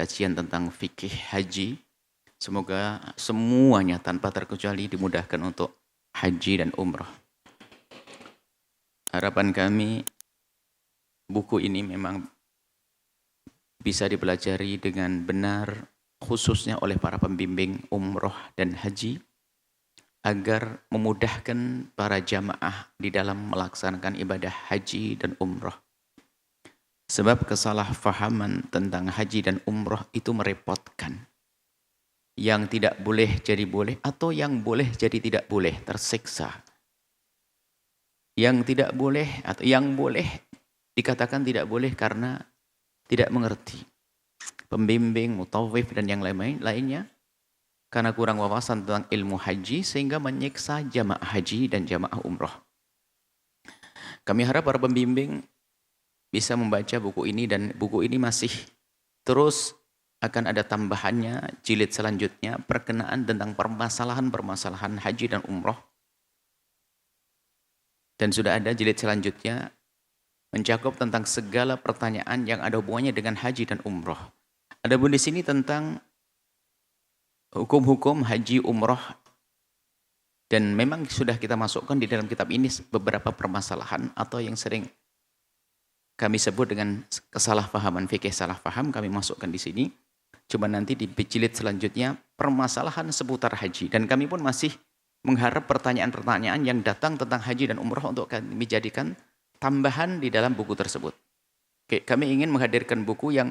kajian tentang fikih haji. Semoga semuanya tanpa terkecuali dimudahkan untuk haji dan umrah. Harapan kami buku ini memang bisa dipelajari dengan benar, khususnya oleh para pembimbing umrah dan haji, agar memudahkan para jamaah di dalam melaksanakan ibadah haji dan umrah. Sebab kesalahpahaman tentang haji dan umrah itu merepotkan. Yang tidak boleh jadi boleh, atau yang boleh jadi tidak boleh, tersiksa. Yang tidak boleh atau yang boleh dikatakan tidak boleh karena tidak mengerti. Pembimbing, mutawif dan yang lainnya karena kurang wawasan tentang ilmu haji sehingga menyiksa jamaah haji dan jamaah umrah. Kami harap para pembimbing bisa membaca buku ini, dan buku ini masih terus akan ada tambahannya, jilid selanjutnya perkenaan tentang permasalahan-permasalahan haji dan umrah. Dan sudah ada jilid selanjutnya mencakup tentang segala pertanyaan yang ada hubungannya dengan haji dan umrah. Adapun di sini tentang hukum-hukum haji umrah, dan memang sudah kita masukkan di dalam kitab ini beberapa permasalahan atau yang sering kami sebut dengan kesalahpahaman fikih salah paham, kami masukkan di sini. Cuma nanti di jilid selanjutnya permasalahan seputar haji, dan kami pun masih mengharap pertanyaan-pertanyaan yang datang tentang haji dan umrah untuk kami jadikan tambahan di dalam buku tersebut. Kami ingin menghadirkan buku yang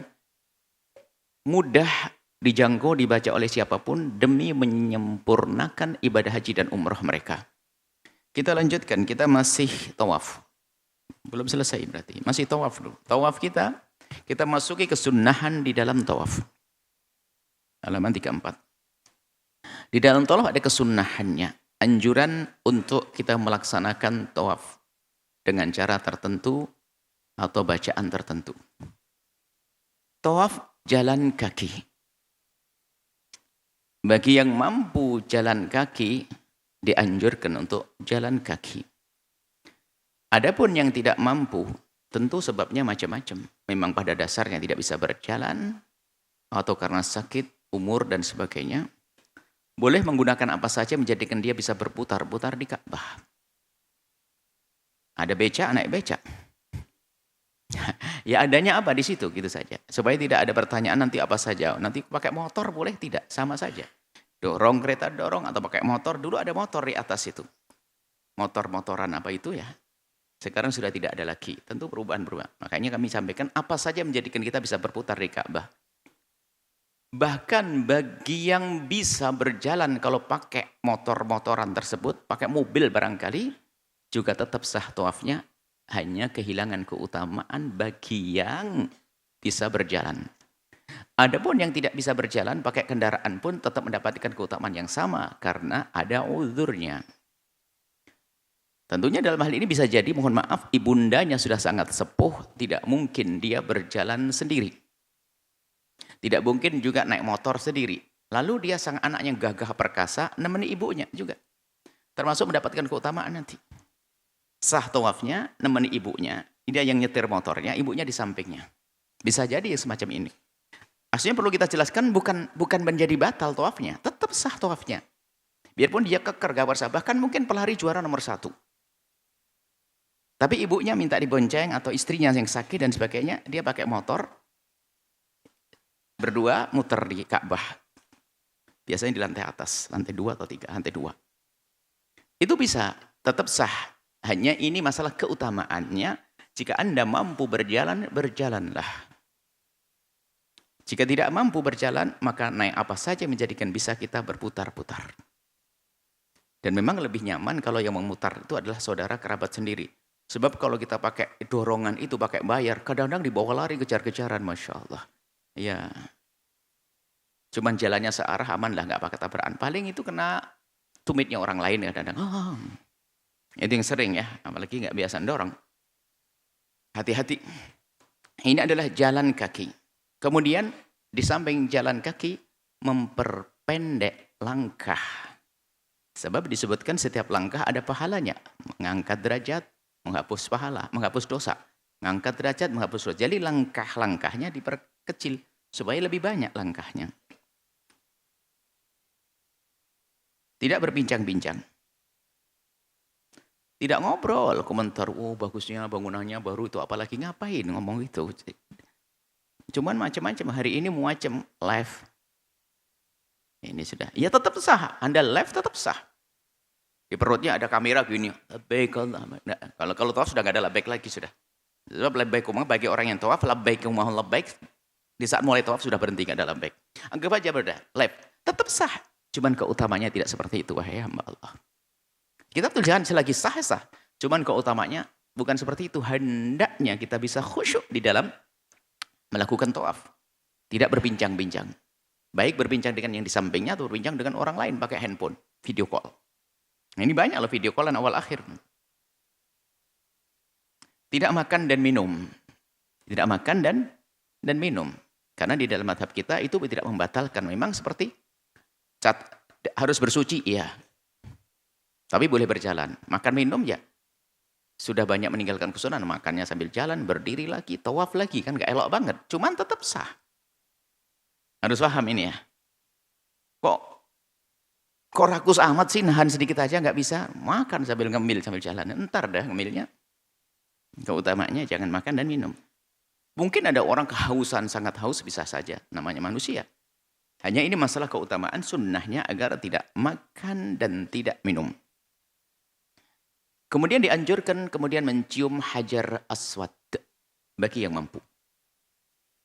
mudah dijangkau, dibaca oleh siapapun demi menyempurnakan ibadah haji dan umrah mereka. Kita lanjutkan, kita masih tawaf. Belum selesai berarti, masih tawaf dulu. Tawaf kita masuki kesunahan di dalam tawaf. Halaman 34. Di dalam tawaf ada kesunahannya, anjuran untuk kita melaksanakan tawaf dengan cara tertentu atau bacaan tertentu. Tawaf jalan kaki. Bagi yang mampu jalan kaki, dianjurkan untuk jalan kaki. Adapun yang tidak mampu, tentu sebabnya macam-macam. Memang pada dasarnya tidak bisa berjalan, atau karena sakit, umur, dan sebagainya. Boleh menggunakan apa saja menjadikan dia bisa berputar-putar di Ka'bah. Ada beca, naik beca. Ya adanya apa di situ, gitu saja. Supaya tidak ada pertanyaan nanti apa saja. Nanti pakai motor boleh, tidak, sama saja. Dorong kereta dorong atau pakai motor, dulu ada motor di atas itu. Motor-motoran apa itu ya. Sekarang sudah tidak ada lagi. Tentu perubahan-perubahan. Makanya kami sampaikan apa saja menjadikan kita bisa berputar di Ka'bah. Bahkan bagi yang bisa berjalan kalau pakai motor-motoran tersebut, pakai mobil barangkali, juga tetap sah tawafnya, hanya kehilangan keutamaan bagi yang bisa berjalan. Adapun yang tidak bisa berjalan, pakai kendaraan pun tetap mendapatkan keutamaan yang sama, karena ada uzurnya. Tentunya dalam hal ini bisa jadi, mohon maaf, ibundanya sudah sangat sepuh, tidak mungkin dia berjalan sendiri. Tidak mungkin juga naik motor sendiri. Lalu dia sang anaknya gagah perkasa, nemeni ibunya juga. Termasuk mendapatkan keutamaan nanti. Sah tawafnya, nemeni ibunya. Dia yang nyetir motornya, ibunya di sampingnya. Bisa jadi semacam ini. Aslinya perlu kita jelaskan, bukan menjadi batal tawafnya. Tetap sah tawafnya. Biarpun dia keker, gak bersah. Bahkan mungkin pelari juara nomor 1. Tapi ibunya minta dibonceng atau istrinya yang sakit dan sebagainya, dia pakai motor, berdua muter di Ka'bah. Biasanya di lantai atas, lantai 2 atau 3, lantai 2. Itu bisa, tetap sah. Hanya ini masalah keutamaannya, jika Anda mampu berjalan, berjalanlah. Jika tidak mampu berjalan, maka naik apa saja menjadikan bisa kita berputar-putar. Dan memang lebih nyaman kalau yang memutar itu adalah saudara kerabat sendiri. Sebab kalau kita pakai dorongan itu, pakai bayar, kadang-kadang dibawa lari kejar-kejaran, Masya Allah. Ya, cuman jalannya searah, aman lah, nggak pakai tabrakan. Paling itu kena tumitnya orang lain, kadang-kadang. Itu yang sering ya, apalagi nggak biasa dorong. Hati-hati. Ini adalah jalan kaki. Kemudian di samping jalan kaki, memperpendek langkah. Sebab disebutkan setiap langkah ada pahalanya. Mengangkat derajat, menghapus pahala, menghapus dosa. Mengangkat derajat, menghapus dosa. Jadi langkah-langkahnya diperkecil. supaya lebih banyak langkahnya. Tidak berbincang-bincang. Tidak ngobrol, komentar, oh bagusnya bangunannya baru itu, apalagi ngapain ngomong itu. Cuman macam-macam, hari ini macam live. Ini sudah, ya tetap sah, Anda live tetap sah. Di perutnya ada kamera gini, labbaik Allah. Nah, kalau tawaf sudah nggak ada labbaik lagi sudah. Sebab labbaik bagi orang yang tawaf, labbaik mohon labbaik. Di saat mulai tawaf sudah berhenti nggak ada labbaik. Anggap aja berdah, live tetap sah. Cuman keutamanya tidak seperti itu, wahai hamba Allah. Kita tulisan selagi sah. Cuman keutamanya bukan seperti itu. Hendaknya kita bisa khusyuk di dalam melakukan tawaf. Tidak berbincang-bincang. Baik berbincang dengan yang di sampingnya atau berbincang dengan orang lain pakai handphone, video call. Nah, ini banyak loh video callan awal akhir. Tidak makan dan minum. Tidak makan dan minum. Karena di dalam madhab kita itu tidak membatalkan. Memang seperti harus bersuci, iya. Tapi boleh berjalan. Makan minum ya. Sudah banyak meninggalkan kesunahan. Makannya sambil jalan, berdiri lagi, tawaf lagi. Kan gak elok banget. Cuman tetap sah. Harus paham ini ya. Kok rakus amat sih, nahan sedikit aja nggak bisa. Makan sambil ngemil, sambil jalan. Entar dah ngemilnya. Keutamanya jangan makan dan minum. Mungkin ada orang kehausan, sangat haus, bisa saja. Namanya manusia. Hanya ini masalah keutamaan sunnahnya agar tidak makan dan tidak minum. Kemudian dianjurkan mencium hajar aswad bagi yang mampu.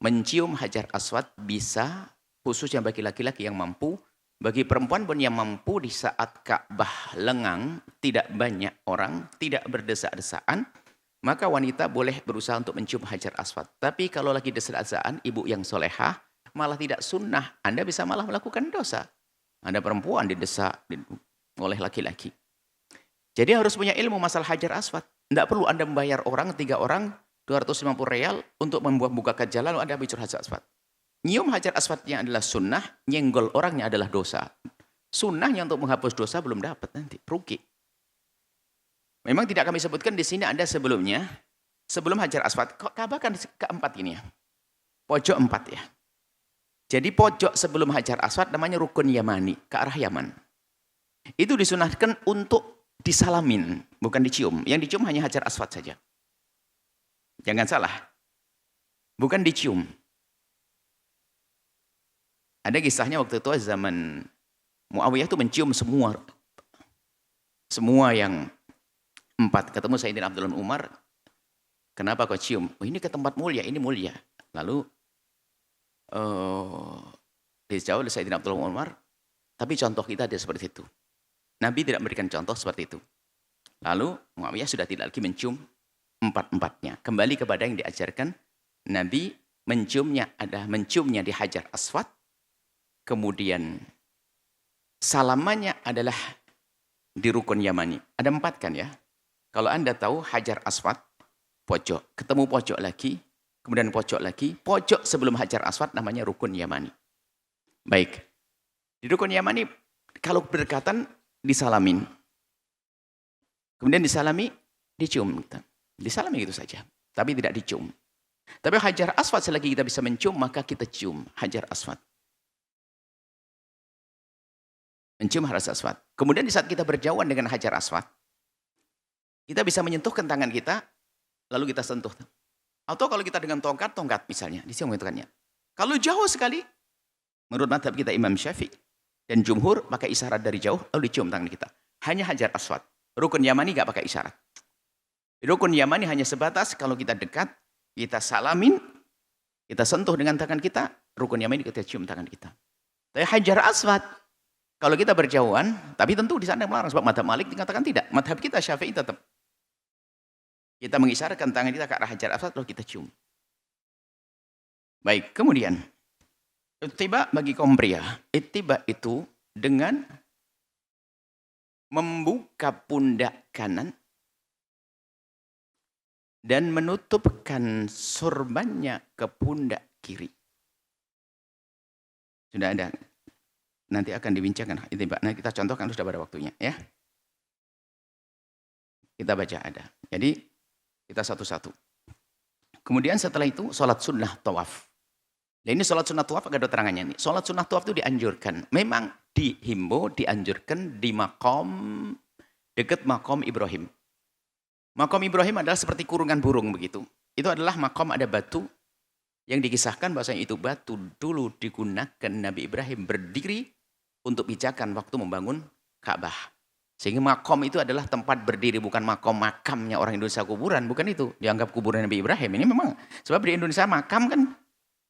Mencium hajar aswad bisa khususnya bagi laki-laki yang mampu, bagi perempuan pun yang mampu di saat Ka'bah lengang, tidak banyak orang, tidak berdesak-desaan, maka wanita boleh berusaha untuk mencium hajar aswad. Tapi kalau lagi desak-desaan, ibu yang solehah, malah tidak sunnah, Anda bisa malah melakukan dosa. Anda perempuan didesak oleh laki-laki. Jadi harus punya ilmu masalah hajar aswad. Tidak perlu Anda membayar orang, 3 orang, 250 real untuk membuka jalan, lalu Anda bicara hajar aswad. Nyium hajar aswadnya adalah sunnah, nyenggol orangnya adalah dosa. Sunnahnya untuk menghapus dosa belum dapat nanti, rugi. Memang tidak kami sebutkan di sini ada sebelumnya, sebelum hajar aswad, Ka'bah kan keempat ini ya, pojok 4 ya. Jadi pojok sebelum hajar aswad namanya rukun Yamani, ke arah Yaman. Itu disunahkan untuk disalamin, bukan dicium. Yang dicium hanya hajar aswad saja. Jangan salah, bukan dicium. Ada kisahnya waktu itu zaman Muawiyah itu mencium semua yang 4. Ketemu Sayyidina Abdullah bin Umar, kenapa kau cium? Oh, ini ke tempat mulia, ini mulia. Lalu dijawab oleh Sayyidina Abdullah bin Umar, tapi contoh kita ada seperti itu. Nabi tidak memberikan contoh seperti itu. Lalu Muawiyah sudah tidak lagi mencium 4-4-nya. Kembali kepada yang diajarkan, Nabi menciumnya di hajar aswad, kemudian salamannya adalah di rukun Yamani. Ada 4 kan ya? Kalau Anda tahu hajar aswad, pojok, ketemu pojok lagi, kemudian pojok lagi, pojok sebelum hajar aswad namanya rukun Yamani. Baik. Di rukun Yamani, kalau berdekatan disalamin. Kemudian disalami, dicium. Disalami gitu saja. Tapi tidak dicium. Tapi hajar aswad selagi kita bisa mencium, maka kita cium hajar aswad. Mencium hajar aswad. Kemudian di saat kita berjauhan dengan hajar aswad, kita bisa menyentuhkan tangan kita, lalu kita sentuh. Atau kalau kita dengan tongkat misalnya, dicium tangannya. Kalau jauh sekali, menurut madhab kita Imam Syafi'i dan jumhur, pakai isyarat dari jauh, lalu dicium tangan kita. Hanya hajar aswad. Rukun Yamani nggak pakai isyarat. Rukun Yamani hanya sebatas kalau kita dekat, kita salamin, kita sentuh dengan tangan kita, rukun Yamani kita cium tangan kita. Tapi hajar aswad, kalau kita berjauhan, tapi tentu di sana melarang, sebab madhab Malik dikatakan tidak. Madhab kita Syafi'i tetap. Kita mengisyaratkan tangan kita ke arah hajar aswad, lalu kita cium. Baik, kemudian ittiba bagi kaum pria. Ittiba itu dengan membuka pundak kanan dan menutupkan sorbannya ke pundak kiri. Sudah ada. Nanti akan dibincangkan. Nah, kita contohkan sudah pada waktunya ya. Kita baca ada. Jadi kita satu-satu. Kemudian setelah itu sholat sunnah tawaf. Nah ini sholat sunnah tawaf agak ada terangannya nih. Sholat sunnah tawaf itu dianjurkan. Memang dihimbau, dianjurkan di makom, dekat makom Ibrahim. Makom Ibrahim adalah seperti kurungan burung begitu. Itu adalah makom ada batu yang dikisahkan bahwasanya itu batu dulu digunakan Nabi Ibrahim berdiri untuk pijakan waktu membangun Ka'bah. Sehingga makom itu adalah tempat berdiri, bukan makom makamnya orang Indonesia kuburan, bukan itu. Dianggap kuburan Nabi Ibrahim. Ini memang sebab di Indonesia makam kan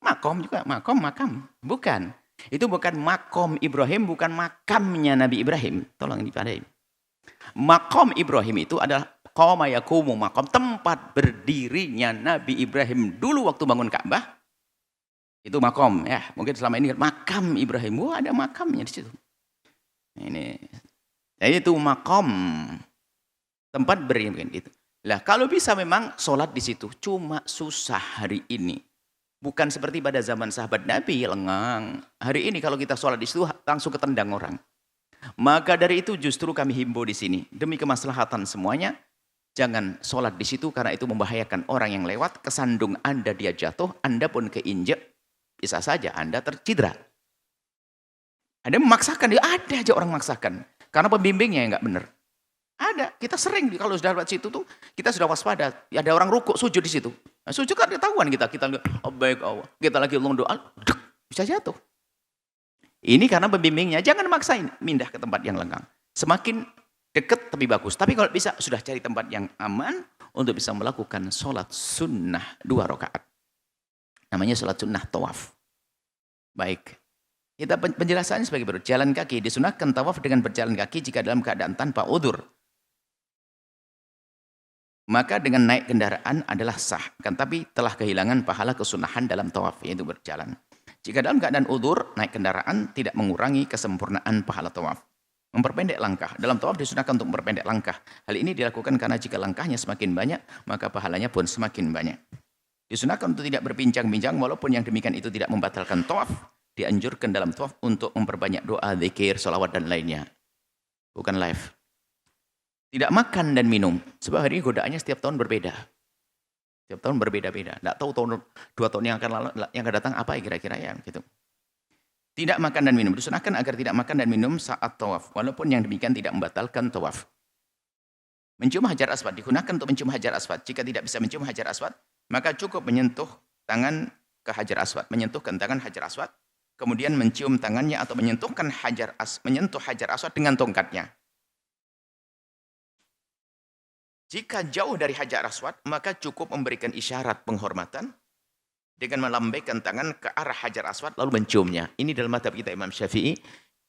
makom juga, makam, bukan. Itu bukan makom Ibrahim, bukan makamnya Nabi Ibrahim. Tolong dipahami. Makom Ibrahim itu adalah qama yakumu makom, tempat berdirinya Nabi Ibrahim dulu waktu bangun Ka'bah. Itu makom ya. Mungkin selama ini makam Ibrahim, wah ada makamnya di situ. Ini. Jadi itu makom, tempat berdiri gitu. Lah kalau bisa memang sholat di situ, cuma susah hari ini. Bukan seperti pada zaman sahabat Nabi, lengang. Hari ini kalau kita sholat di situ langsung ketendang orang. Maka dari itu justru kami himbau di sini. Demi kemaslahatan semuanya, jangan sholat di situ karena itu membahayakan orang yang lewat. Kesandung Anda dia jatuh, Anda pun keinjek, bisa saja Anda tercidra. Ada memaksakan, ya ada aja orang memaksakan. Karena pembimbingnya yang nggak benar. Ada, kita sering kalau sudah lewat situ tuh kita sudah waspada. Ada orang rukuk sujud di situ. Nah, sujud kan ketahuan kita oh baik Allah. Kita lagi ngomong doa, bisa jatuh. Ini karena pembimbingnya jangan maksain pindah ke tempat yang lenggang. Semakin dekat tapi bagus. Tapi kalau bisa sudah cari tempat yang aman untuk bisa melakukan sholat sunnah 2 rakaat. Namanya sholat sunnah tawaf. Baik. Kita penjelasannya sebagai berikut. Jalan kaki disunahkan tawaf dengan berjalan kaki jika dalam keadaan tanpa udzur. Maka dengan naik kendaraan adalah sah, kan tapi telah kehilangan pahala kesunahan dalam tawaf, yaitu berjalan. Jika dalam keadaan udzur, naik kendaraan tidak mengurangi kesempurnaan pahala tawaf. Memperpendek langkah. Dalam tawaf disunahkan untuk memperpendek langkah. Hal ini dilakukan karena jika langkahnya semakin banyak, maka pahalanya pun semakin banyak. Disunahkan untuk tidak berbincang-bincang, walaupun yang demikian itu tidak membatalkan tawaf. Dianjurkan dalam tawaf untuk memperbanyak doa, zikir, sholawat, dan lainnya. Bukan live. Tidak makan dan minum. Sebab hari ini godaannya setiap tahun berbeda. Setiap tahun berbeda-beda. Tidak tahu tahun 2 tahun yang akan datang apa ya kira-kira ya. Gitu. Tidak makan dan minum. Disunahkan agar tidak makan dan minum saat tawaf. Walaupun yang demikian tidak membatalkan tawaf. Mencium hajar aswad. Digunakan untuk mencium hajar aswad. Jika tidak bisa mencium hajar aswad, maka cukup menyentuh tangan ke hajar aswad. Menyentuhkan tangan hajar aswad. Kemudian mencium tangannya atau menyentuh hajar aswad dengan tongkatnya. Jika jauh dari hajar aswad, maka cukup memberikan isyarat penghormatan dengan melambaikan tangan ke arah hajar aswad lalu menciumnya. Ini dalam mazhab kita Imam Syafi'i.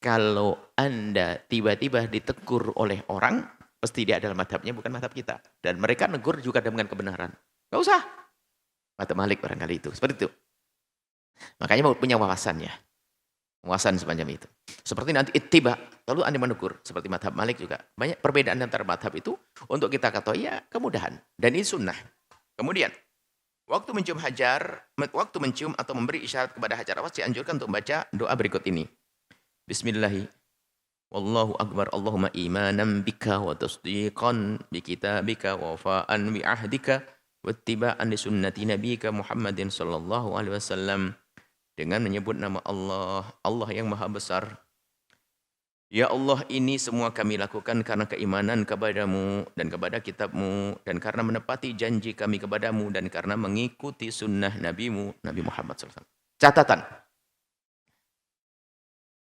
Kalau Anda tiba-tiba ditegur oleh orang, pasti dia adalah mazhabnya, bukan mazhab kita. Dan mereka negur juga dengan kebenaran. Gak usah. Mazhab Malik barangkali itu. Seperti itu. Makanya mau punya wawasannya. Wawasan sepanjang itu. Seperti nanti ittiba, lalu Anda menegur. Seperti mazhab Malik juga. Banyak perbedaan antara mazhab itu untuk kita kata ya kemudahan. Dan ini sunnah. Kemudian, waktu mencium atau memberi isyarat kepada hajar aswad dianjurkan untuk membaca doa berikut ini. Bismillahi. Wallahu akbar. Allahumma imanan bika wa tasdiqan bi kitabika wa wafa'an bi ahdika wa ittiba'an li sunnati nabiyika Muhammadin sallallahu alaihi wasallam. Dengan menyebut nama Allah, Allah yang maha besar. Ya Allah, ini semua kami lakukan karena keimanan kepadamu dan kepada kitabmu, dan karena menepati janji kami kepadamu, dan karena mengikuti sunnah nabimu, Nabi Muhammad SAW. Catatan.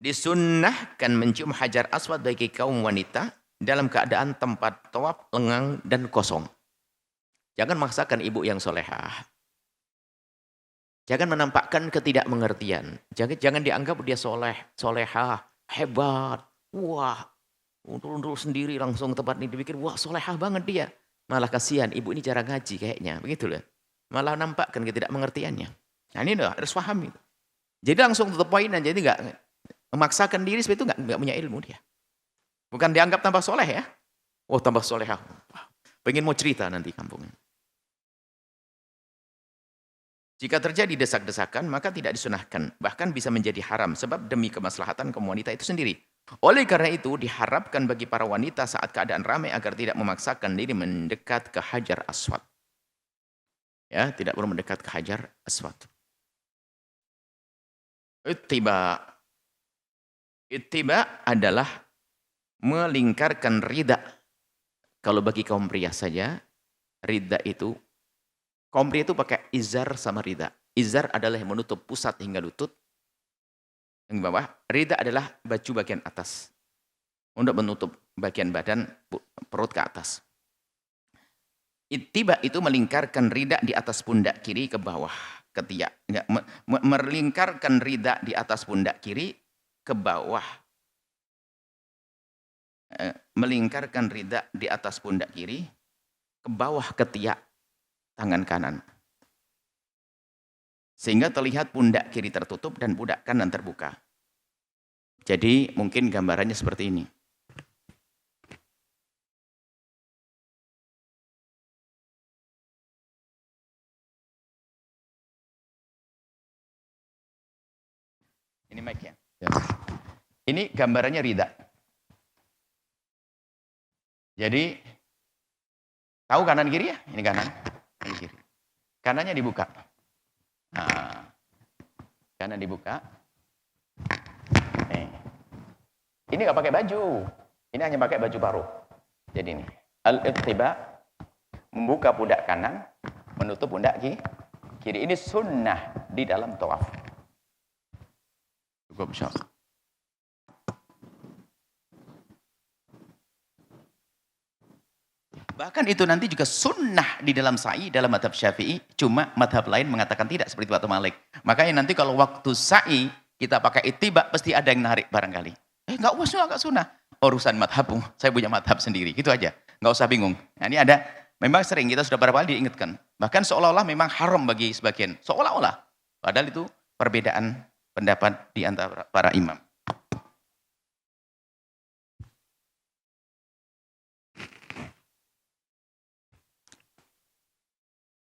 Disunnahkan mencium hajar aswad bagi kaum wanita dalam keadaan tempat tawaf lengang dan kosong. Jangan maksakan ibu yang solehah. Jangan menampakkan ketidakmengertian. Jangan dianggap dia solehah, hebat. Wah, untul-untul sendiri langsung tempat ini dipikir, wah solehah banget dia. Malah kasihan, ibu ini jarang ngaji kayaknya. Begitu loh. Malah nampakkan ketidakmengertiannya. Nah ini loh, harus paham. Jadi langsung tutup poin dan jadi nggak memaksakan diri seperti itu nggak punya ilmu dia. Bukan dianggap tambah soleh ya. Oh tambah solehah. Pengen mau cerita nanti kampungnya. Jika terjadi desak-desakan, maka tidak disunahkan. Bahkan bisa menjadi haram, sebab demi kemaslahatan kaum wanita itu sendiri. Oleh karena itu, diharapkan bagi para wanita saat keadaan ramai agar tidak memaksakan diri mendekat ke hajar aswad. Ya, tidak perlu mendekat ke hajar aswad. Ittiba. Ittiba adalah melingkarkan rida. Kalau bagi kaum pria saja, rida itu, kaum pria itu pakai izar sama rida. Izar adalah yang menutup pusat hingga lutut. Yang bawah, rida adalah baju bagian atas. Untuk menutup bagian badan, perut ke atas. Ittiba itu melingkarkan rida di atas pundak kiri ke bawah, ketiak. Melingkarkan rida di atas pundak kiri ke bawah. Melingkarkan rida di atas pundak kiri ke bawah ketiak tangan kanan. Sehingga terlihat pundak kiri tertutup dan pundak kanan terbuka. Jadi mungkin gambarannya seperti ini. Ini mic-nya. Ya. Ini gambarannya rida. Jadi, tahu kanan kiri ya? Ini kanan, ini kiri. Kanannya dibuka. Nah, kanan dibuka. Nih. Ini nggak pakai baju. Ini hanya pakai baju paruh. Jadi ini. Al-ittiba, membuka pundak kanan, menutup pundak kiri. Ini sunnah di dalam tawaf. Cukup insyaallah. Bahkan itu nanti juga sunnah di dalam sa'i dalam madhab Syafi'i, cuma madhab lain mengatakan tidak seperti waktu Malik. Makanya nanti kalau waktu sa'i kita pakai ittiba pasti ada yang narik barangkali. Enggak sunnah. Urusan madhabmu, saya punya madhab sendiri. Gitu aja. Enggak usah bingung. Nah, ini ada, memang sering kita sudah beberapa kali diingatkan. Bahkan seolah-olah memang haram bagi sebagian. Seolah-olah. Padahal itu perbedaan pendapat di antara para imam.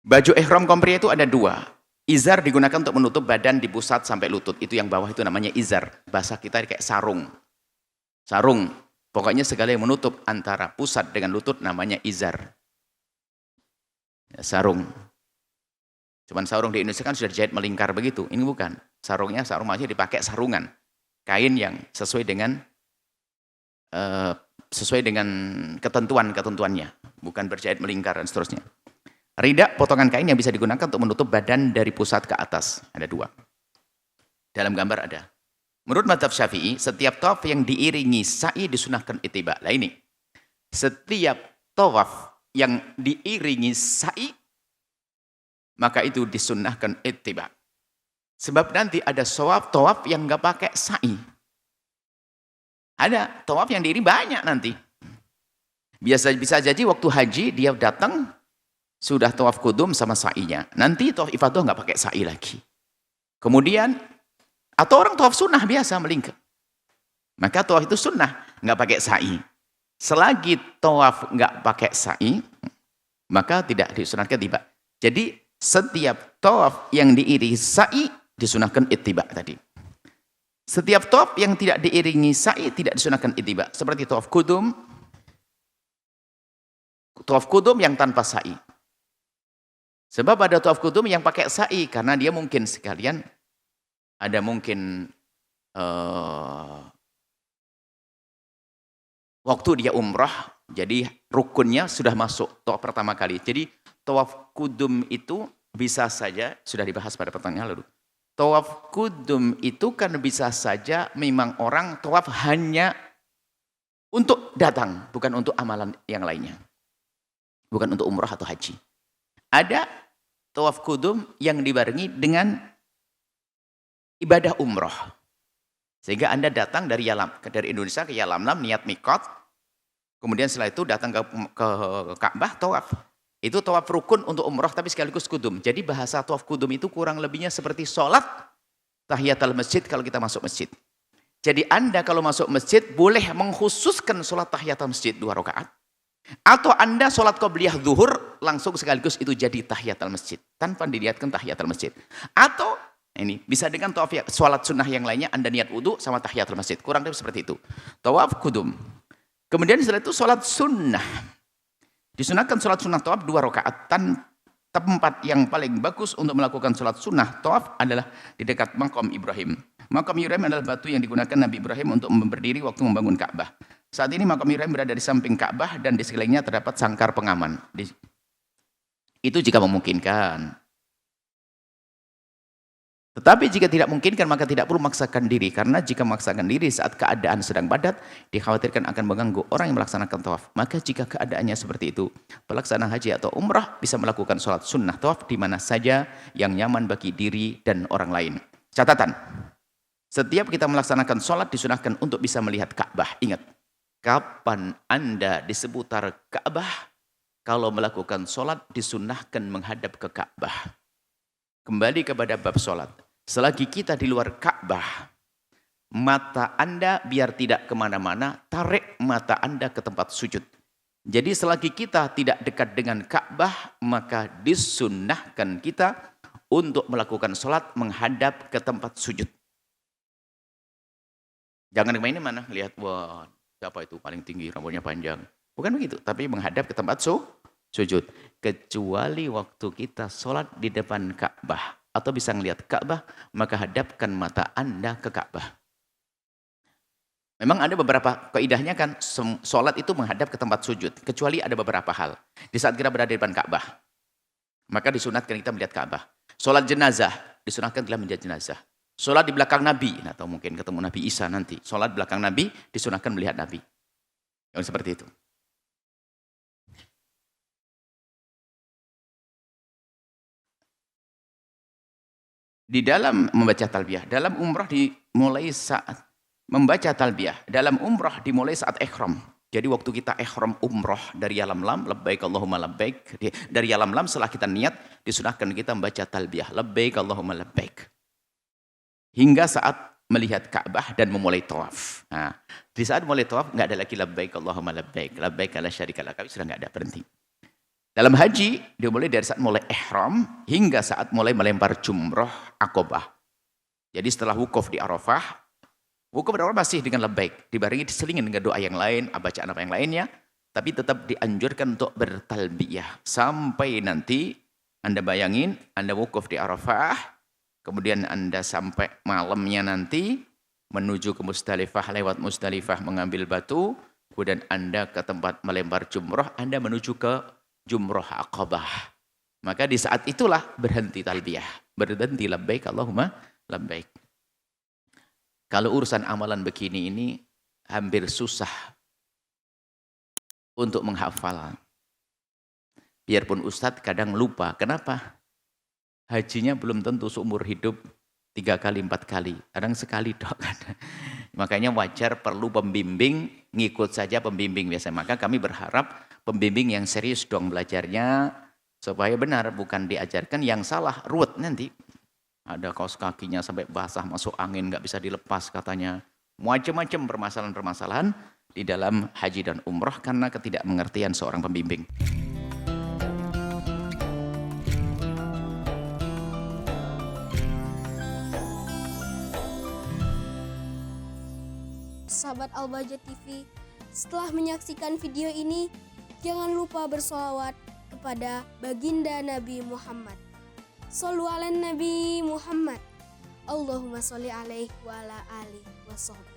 Baju ihram kaum pria itu ada dua. Izar digunakan untuk menutup badan di pusat sampai lutut. Itu yang bawah itu namanya izar. Bahasa kita kayak sarung. Sarung. Pokoknya segala yang menutup antara pusat dengan lutut namanya izar. Ya, sarung. Cuman sarung di Indonesia kan sudah dijahit melingkar begitu. Ini bukan. Sarungnya sarung masih dipakai sarungan. Kain yang sesuai dengan ketentuannya. Bukan berjahit melingkar dan seterusnya. Rida, potongan kain yang bisa digunakan untuk menutup badan dari pusat ke atas. Ada dua. Dalam gambar ada. Menurut mazhab Syafi'i, setiap tawaf yang diiringi sa'i disunahkan ittiba. Lah ini. Setiap tawaf yang diiringi sa'i, maka itu disunahkan ittiba. Sebab nanti ada tawaf yang nggak pakai sa'i. Ada tawaf yang diiringi banyak nanti. Bisa jadi waktu haji dia datang, sudah tawaf kudum sama sa'inya. Nanti tawaf ifadah nggak pakai sa'i lagi. Kemudian, atau orang tawaf sunnah biasa melingkar. Maka tawaf itu sunnah, nggak pakai sa'i. Selagi tawaf nggak pakai sa'i, maka tidak disunahkan ittiba. Jadi, setiap tawaf yang diiringi sa'i, disunahkan ittiba tadi. Setiap tawaf yang tidak diiringi sa'i, tidak disunahkan ittiba. Seperti tawaf kudum yang tanpa sa'i. Sebab ada tawaf kudum yang pakai sa'i, karena dia mungkin sekalian, ada mungkin waktu dia umrah, jadi rukunnya sudah masuk tawaf pertama kali. Jadi tawaf kudum itu bisa saja, sudah dibahas pada pertanyaan lalu. Tawaf kudum itu kan bisa saja memang orang tawaf hanya untuk datang, bukan untuk amalan yang lainnya. Bukan untuk umrah atau haji. Ada tawaf kudum yang dibarengi dengan ibadah umroh. Sehingga Anda datang dari Indonesia ke Yalamlam, niat mikot. Kemudian setelah itu datang ke Ka'bah, tawaf. Itu tawaf rukun untuk umroh tapi sekaligus kudum. Jadi bahasa tawaf kudum itu kurang lebihnya seperti sholat tahiyatul masjid kalau kita masuk masjid. Jadi Anda kalau masuk masjid boleh mengkhususkan sholat tahiyatul masjid 2 rakaat. Atau Anda sholat qobliyah zuhur langsung sekaligus itu jadi tahiyatul masjid tanpa diniatkan tahiyatul masjid. Atau ini bisa dengan tawaf sholat sunnah yang lainnya Anda niat wudu sama tahiyatul masjid. Kurang lebih seperti itu. Tawaf kudum. Kemudian setelah itu sholat sunnah. Disunahkan sholat sunnah tawaf 2 rakaat. Tempat yang paling bagus untuk melakukan sholat sunnah tawaf adalah di dekat maqam Ibrahim. Makam Ibrahim adalah batu yang digunakan Nabi Ibrahim untuk berdiri waktu membangun Ka'bah. Saat ini makam Ibrahim berada di samping Ka'bah dan di sekelilingnya terdapat sangkar pengaman. Itu jika memungkinkan. Tetapi jika tidak memungkinkan maka tidak perlu memaksakan diri. Karena jika memaksakan diri saat keadaan sedang padat, dikhawatirkan akan mengganggu orang yang melaksanakan tawaf. Maka jika keadaannya seperti itu, pelaksana haji atau umrah bisa melakukan sholat sunnah tawaf di mana saja yang nyaman bagi diri dan orang lain. Catatan, setiap kita melaksanakan sholat disunahkan untuk bisa melihat Ka'bah. Ingat, kapan Anda di seputar Ka'bah? Kalau melakukan sholat disunahkan menghadap ke Ka'bah. Kembali kepada bab sholat. Selagi kita di luar Ka'bah, mata Anda biar tidak kemana-mana, tarik mata Anda ke tempat sujud. Jadi selagi kita tidak dekat dengan Ka'bah, maka disunnahkan kita untuk melakukan sholat menghadap ke tempat sujud. Jangan main mana, lihat, wah siapa itu paling tinggi, rambutnya panjang. Bukan begitu, tapi menghadap ke tempat sujud. Kecuali waktu kita sholat di depan Ka'bah atau bisa melihat Ka'bah, maka hadapkan mata Anda ke Ka'bah. Memang ada beberapa kaidahnya kan, sholat itu menghadap ke tempat sujud. Kecuali ada beberapa hal. Di saat kita berada di depan Ka'bah, maka disunatkan kita melihat Ka'bah. Sholat jenazah, disunatkan kita melihat jenazah. Sholat di belakang Nabi, atau mungkin ketemu Nabi Isa nanti. Sholat di belakang Nabi, disunatkan melihat Nabi. Yang seperti itu. Di dalam membaca talbiyah, dalam umrah dimulai saat membaca talbiyah, dalam umrah dimulai saat ihram. Jadi waktu kita ihram umrah dari Yalamlam, labbaik Allahumma labbaik, dari Yalamlam setelah kita niat disunahkan kita membaca talbiyah, labbaik Allahumma labbaik. Hingga saat melihat Ka'bah dan memulai tawaf. Nah, di saat mulai tawaf enggak ada lagi labbaik Allahumma labbaik, labbaik la syarika lak, sudah enggak ada, berhenti. Dalam haji, dia mulai dari saat mulai ihram hingga saat mulai melempar jumroh Aqobah. Jadi setelah wukuf di Arafah, wukuf di Arafah masih dengan labbaik, dibarengi diselingin dengan doa yang lain, bacaan apa yang lainnya, tapi tetap dianjurkan untuk bertalbiyah. Sampai nanti, Anda bayangin, Anda wukuf di Arafah, kemudian Anda sampai malamnya nanti, menuju ke Musdalifah, lewat Musdalifah mengambil batu, kemudian Anda ke tempat melempar jumroh, Anda menuju ke jumroh Aqabah. Maka di saat itulah berhenti talbiyah. Berhenti labbaik Allahumma labbaik. Kalau urusan amalan begini ini hampir susah untuk menghafal. Biarpun Ustadz kadang lupa. Kenapa? Hajinya belum tentu seumur hidup 3 kali, 4 kali. Kadang sekali dok. Makanya wajar perlu pembimbing, ngikut saja pembimbing biasa. Maka kami berharap pembimbing yang serius dong belajarnya, supaya benar, bukan diajarkan yang salah, ruwet nanti. Ada kaos kakinya sampai basah, masuk angin, nggak bisa dilepas katanya. Macam-macam permasalahan-permasalahan di dalam haji dan umrah karena ketidakmengertian seorang pembimbing. Sahabat Al-Bahjah TV, setelah menyaksikan video ini, jangan lupa bersolawat kepada baginda Nabi Muhammad. Shollu ala Nabi Muhammad. Allahumma sholli alaihi wa ala alihi wa sahbihi.